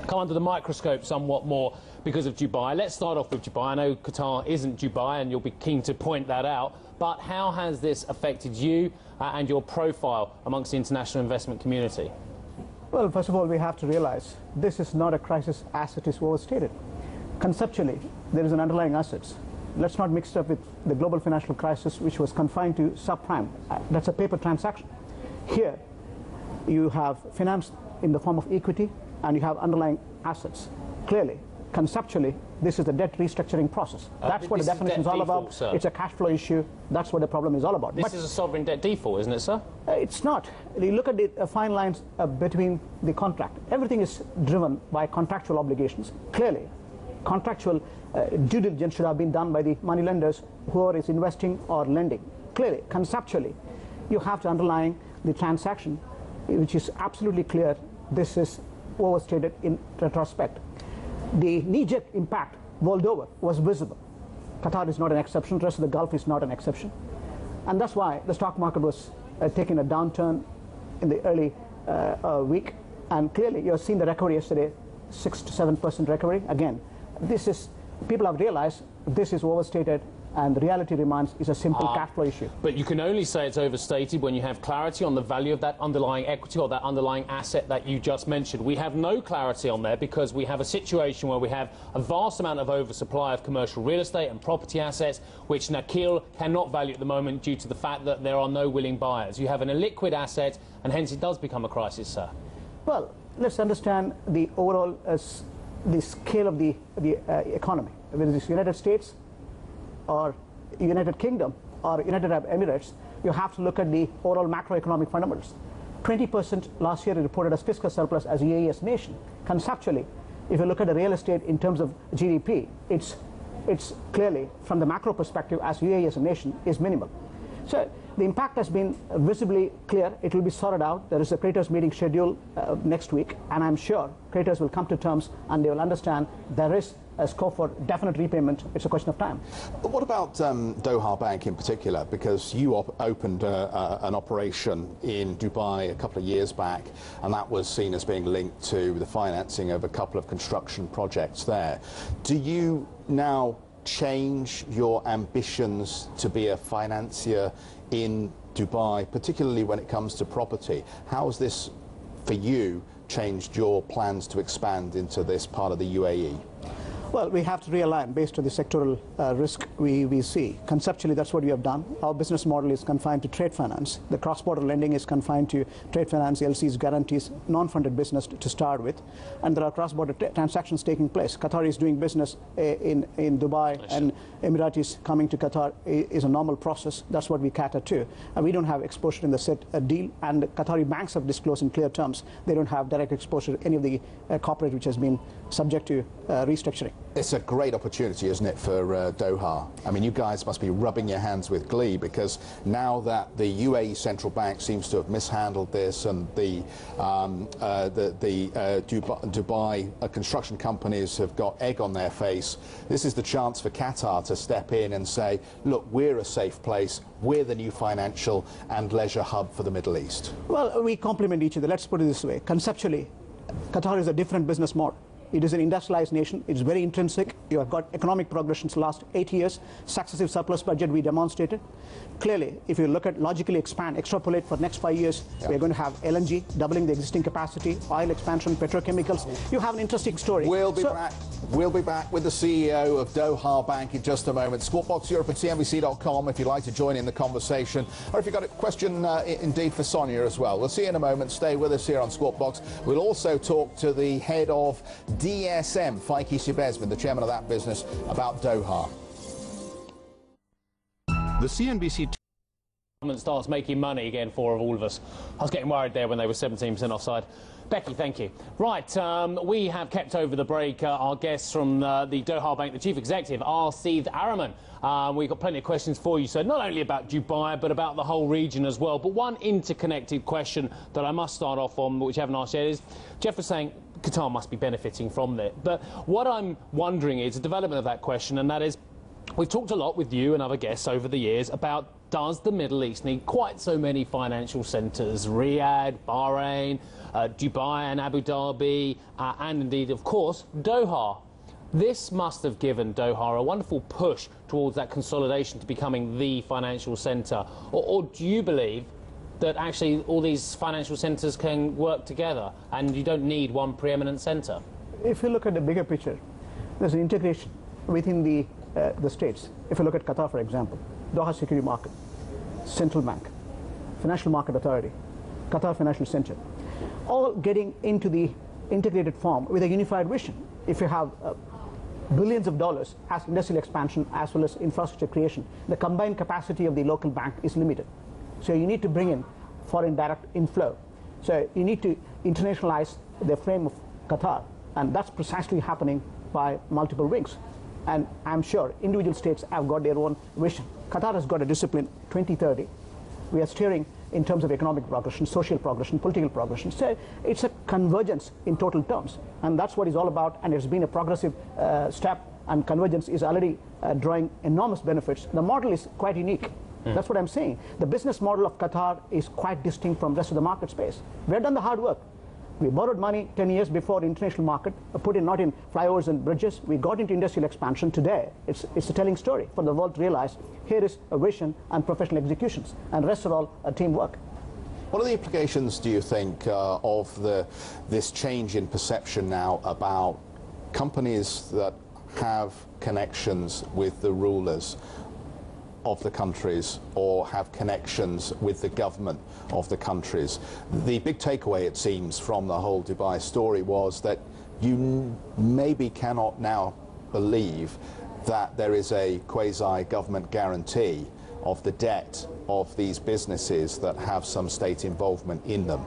come under the microscope somewhat more because of Dubai. Let's start off with Dubai. I know Qatar isn't Dubai, and you'll be keen to point that out. But how has this affected you and your profile amongst the international investment community? Well, first of all, we have to realize this is not a crisis as it is overstated. Conceptually, there is an underlying assets. Let's not mix it up with the global financial crisis, which was confined to subprime. That's a paper transaction. Here, you have finance in the form of equity, and you have underlying assets. Clearly, conceptually, this is the debt restructuring process. That's what the definition is all about. Sir. It's a cash flow issue. That's what the problem is all about. This is a sovereign debt default, isn't it, sir? It's not. You look at the fine lines between the contract. Everything is driven by contractual obligations. Clearly, contractual due diligence should have been done by the money lenders, whoever is investing or lending. Clearly, conceptually, you have to underline the transaction, which is absolutely clear. This is overstated in retrospect. The knee-jerk impact world over was visible. Qatar is not an exception. The rest of the Gulf is not an exception. And that's why the stock market was taking a downturn in the early week. And clearly, you've seen the recovery yesterday, 6 to 7% recovery. Again, this is, people have realized this is overstated, and the reality remains is a simple cash flow issue. But you can only say it's overstated when you have clarity on the value of that underlying equity or that underlying asset that you just mentioned. We have no clarity on there because we have a situation where we have a vast amount of oversupply of commercial real estate and property assets, which Nakheel cannot value at the moment due to the fact that there are no willing buyers. You have an illiquid asset, and hence it does become a crisis, sir. Well, let's understand the overall the scale of the economy. Whether it's United States or United Kingdom or United Arab Emirates, you have to look at the overall macroeconomic fundamentals. 20% last year reported as fiscal surplus as UAE as nation. Conceptually, if you look at the real estate in terms of GDP, it's clearly, from the macro perspective, as UAE as a nation, is minimal. So the impact has been visibly clear. It will be sorted out. There is a creditors meeting scheduled next week, and I'm sure creditors will come to terms and they will understand there is a scope for definite repayment. It's a question of time. But what about Doha Bank in particular? Because you opened an operation in Dubai a couple of years back, and that was seen as being linked to the financing of a couple of construction projects there. Do you now change your ambitions to be a financier in Dubai, particularly when it comes to property? How has this, for you, changed your plans to expand into this part of the UAE? Well, we have to realign based on the sectoral risk we see. Conceptually, that's what we have done. Our business model is confined to trade finance. The cross-border lending is confined to trade finance, LCs, guarantees, non-funded business to start with. And there are cross-border transactions taking place. Qatar is doing business in Dubai, and Emiratis coming to Qatar is a normal process. That's what we cater to. And we don't have exposure in the set deal. And Qatari banks have disclosed in clear terms they don't have direct exposure to any of the corporate which has been subject to restructuring. It's a great opportunity, isn't it, for Doha? I mean, you guys must be rubbing your hands with glee, because now that the UAE central bank seems to have mishandled this, and the Dubai construction companies have got egg on their face, this is the chance for Qatar to step in and say, look, we're a safe place, we're the new financial and leisure hub for the Middle East. Well, we complement each other. Let's put it this way. Conceptually, Qatar is a different business model. It is an industrialized nation. It's very intrinsic. You have got economic progressions the last 8 years. Successive surplus budget we demonstrated. Clearly, if you look at logically expand, extrapolate for next 5 years, we're going to have LNG, doubling the existing capacity, oil expansion, petrochemicals. You have an interesting story. We'll be back with the CEO of Doha Bank in just a moment. Squawkbox Europe at CNBC.com if you'd like to join in the conversation, or if you've got a question indeed for Sonia as well. We'll see you in a moment. Stay with us here on Squawkbox. We'll also talk to the head of DSM, Faiki Shibesman, the chairman of that business, about Doha. The CNBC government starts making money again for all of us. I was getting worried there when they were 17% offside. Becky, thank you. Right, we have kept over the break our guests from the Doha Bank, the chief executive, R Seetharaman. We've got plenty of questions for you, so not only about Dubai, but about the whole region as well. But one interconnected question that I must start off on, which I haven't asked yet, is Jeff was saying Qatar must be benefiting from it. But what I'm wondering is the development of that question, and that is, we've talked a lot with you and other guests over the years about does the Middle East need quite so many financial centres? Riyadh, Bahrain, Dubai and Abu Dhabi, and indeed, of course, Doha. This must have given Doha a wonderful push towards that consolidation to becoming the financial centre. Or do you believe that actually all these financial centres can work together and you don't need one preeminent centre? If you look at the bigger picture, there's an integration within the states. If you look at Qatar, for example, Doha Security Market, Central Bank, Financial Market Authority, Qatar Financial Center, all getting into the integrated form with a unified vision. If you have billions of dollars as industrial expansion as well as infrastructure creation, the combined capacity of the local bank is limited. So you need to bring in foreign direct inflow. So you need to internationalize the frame of Qatar, and that's precisely happening by multiple wings. And I'm sure individual states have got their own vision. Qatar has got a discipline 2030. We are steering in terms of economic progression, social progression, political progression. So it's a convergence in total terms. And that's what it's all about. And it's been a progressive step. And convergence is already drawing enormous benefits. The model is quite unique. That's what I'm saying. The business model of Qatar is quite distinct from the rest of the market space. We have done the hard work. We borrowed money 10 years before the international market, put in not in flyovers and bridges. We got into industrial expansion. Today, it's a telling story for the world to realize here is a vision and professional executions, and the rest are all teamwork. What are the implications, do you think, of this change in perception now about companies that have connections with the rulers of the countries or have connections with the government of the countries? The big takeaway, it seems, from the whole Dubai story was that you maybe cannot now believe that there is a quasi-government guarantee of the debt of these businesses that have some state involvement in them.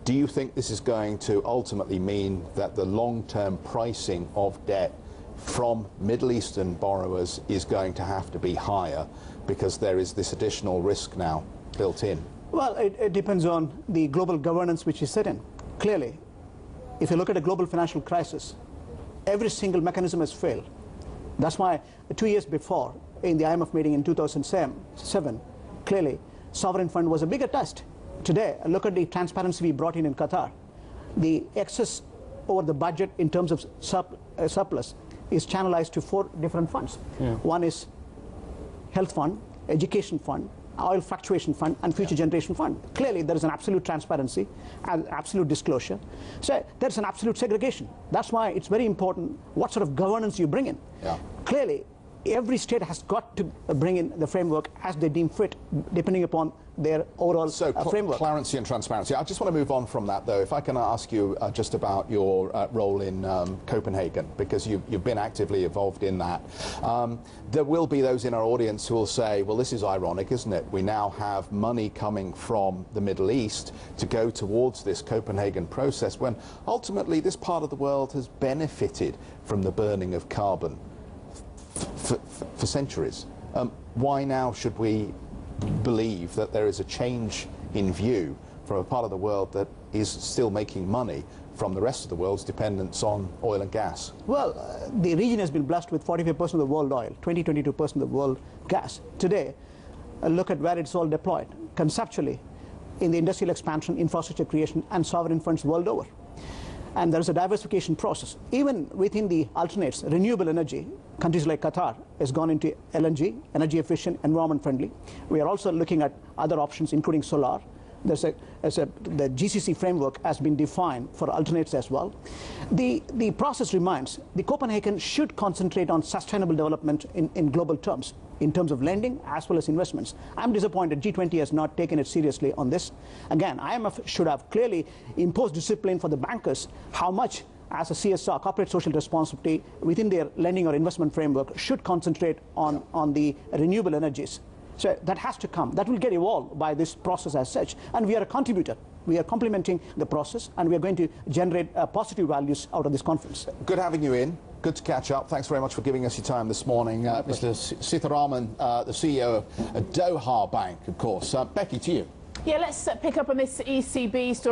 Do you think this is going to ultimately mean that the long-term pricing of debt from Middle Eastern borrowers is going to have to be higher because there is this additional risk now built in? Well, it depends on the global governance which is set in. Clearly, if you look at a global financial crisis, every single mechanism has failed. That's why 2 years before, in the IMF meeting in 2007, clearly, sovereign fund was a bigger test. Today, look at the transparency we brought in Qatar. The excess over the budget in terms of surplus is channelized to 4 different funds. One is health fund, education fund, oil fluctuation fund, and future generation fund. Clearly, there is an absolute transparency and absolute disclosure. So there's an absolute segregation. That's why it's very important what sort of governance you bring in. Clearly, every state has got to bring in the framework as they deem fit, depending upon their overall framework. Clarity and transparency. I just want to move on from that, though. If I can ask you just about your role in Copenhagen, because you've been actively involved in that. There will be those in our audience who will say, well, this is ironic, isn't it? We now have money coming from the Middle East to go towards this Copenhagen process, when ultimately this part of the world has benefited from the burning of carbon for centuries. Why now should we believe that there is a change in view from a part of the world that is still making money from the rest of the world's dependence on oil and gas? Well, the region has been blessed with 45% of the world oil, 22% of the world gas. Today, look at where it's all deployed, conceptually, in the industrial expansion, infrastructure creation, and sovereign funds world over. And there is a diversification process. Even within the alternates, renewable energy, countries like Qatar has gone into LNG, energy efficient, environment friendly. We are also looking at other options, including solar. The GCC framework has been defined for alternates as well. The process remains, the Copenhagen should concentrate on sustainable development in global terms, in terms of lending as well as investments. I'm disappointed G20 has not taken it seriously on this. Again, IMF should have clearly imposed discipline for the bankers, how much as a CSR, corporate social responsibility, within their lending or investment framework should concentrate on the renewable energies. So that has to come. That will get evolved by this process as such. And we are a contributor. We are complementing the process, and we are going to generate positive values out of this conference. Good having you in. Good to catch up. Thanks very much for giving us your time this morning. Mr. Seetharaman, the CEO of Doha Bank, of course. Becky, to you. Yeah, let's pick up on this ECB story.